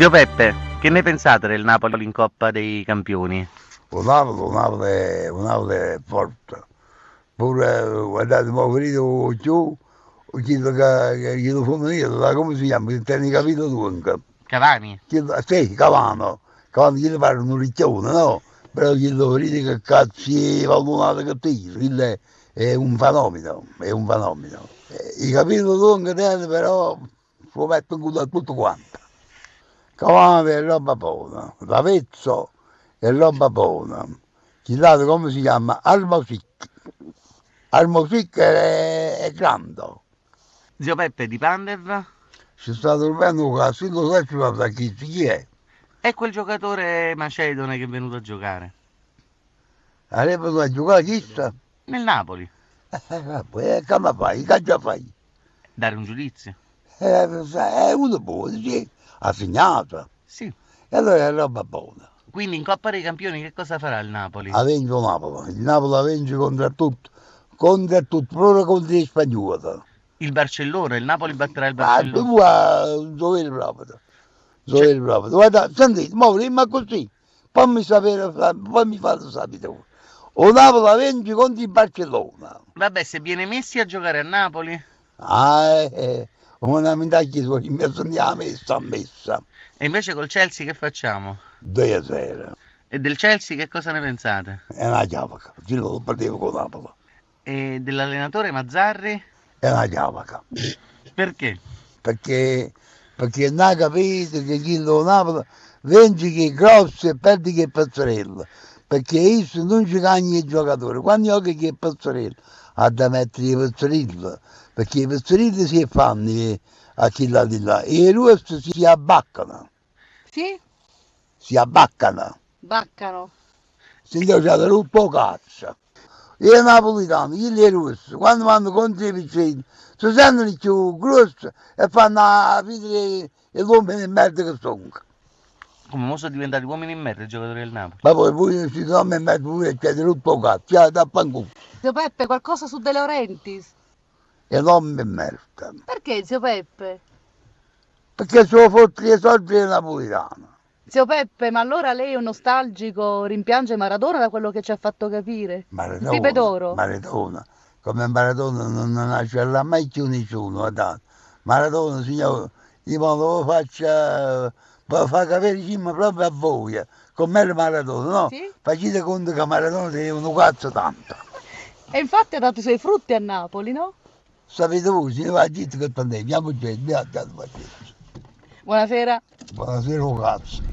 Zio Peppe, che ne pensate del Napoli in Coppa dei Campioni? Un Napoli è forte. Pure, guardate, mo venuto giù, chiedo che glielo femminile, come si chiama? Te ne hai capito tu anche? Cavani? Sì, Cavano. Cavano gli pare un riccione, no? Però glielo vedete che cazzo è valutato che tira, è un fenomeno, è un fenomeno. I capito tu anche te, però lo metto in culo a tutto quanto. Cavano è roba buona, Ravezzo è roba buona. Chiedete come si chiama? Almosic. Almosic è grande. Zio Peppe di Pandev? Ci sta dormendo con la Silvio Sestima da chi è? È quel giocatore macedone che è venuto a giocare? Avrebbero a giocare chi sta? Nel Napoli? Poi come fai? Che già fai? Dare un giudizio? È uno buono, sì, ha segnato. Sì. E allora è roba buona. Quindi in Coppa dei Campioni che cosa farà il Napoli? Ha vinto Napoli. Il Napoli ha vinto contro tutto, proprio contro gli spagnoli. Il Barcellona? Il Napoli batterà il Ma Barcellona? tu dove proprio? Cioè, Dove proprio? Guarda, sentite, ma così, fammi sapere, fammi fare sapere. O Napoli ha vinto contro il Barcellona. vabbè, se viene Messi a giocare a Napoli Una medaglia su in mezzo a messa, a messa. e invece col Chelsea che facciamo? 2-0. E del Chelsea che cosa ne pensate? È una chiavaca, io lo perdevo con Napoli. E dell'allenatore Mazzarri? È una chiavaca. Perché? Perché, perché non ha capito che chi lo Napoli vince che è grosso e perde che è pazzarello. Perché isso non ci cagna i giocatori. Quando io che è pazzarello, ha da mettere i pazzarelli. Perché i pazzarelli si fanno a chi là di là. E i russi si abbaccano. Sì? Si abbaccano. Baccano. Si giocano tutto cazzo. E i napolitani, quelli russi, quando vanno contro i vicini, si sentono più grossi e fanno a vedere l'uomo di merda che sono. Come mo sono diventati uomini in merda i giocatori del Napoli? Ma poi si sono in mezzo pure e chiede tutto cazzo, cioè da panculo. Zio Peppe, qualcosa su De Laurentiis? E non mi merda. Perché, zio Peppe? Perché sono forti i soldi dei napolitani. Zio Peppe, ma allora lei è un nostalgico, rimpiange Maradona da quello che ci ha fatto capire? Il Pipe Maradona, d'Oro? Maradona. Come Maradona non ce l'ha mai più nessuno. Maradona, signore, io me lo faccio, fa capire cima proprio a voi. Come era Maradona, no? Sì? Facete conto che Maradona teneva un cazzo tanto. E infatti ha dato i suoi frutti a Napoli, no? Sapete voi, se ne va a dire che tanto, andiamo giù, andiamo a dire. Buonasera. Buonasera, cazzo.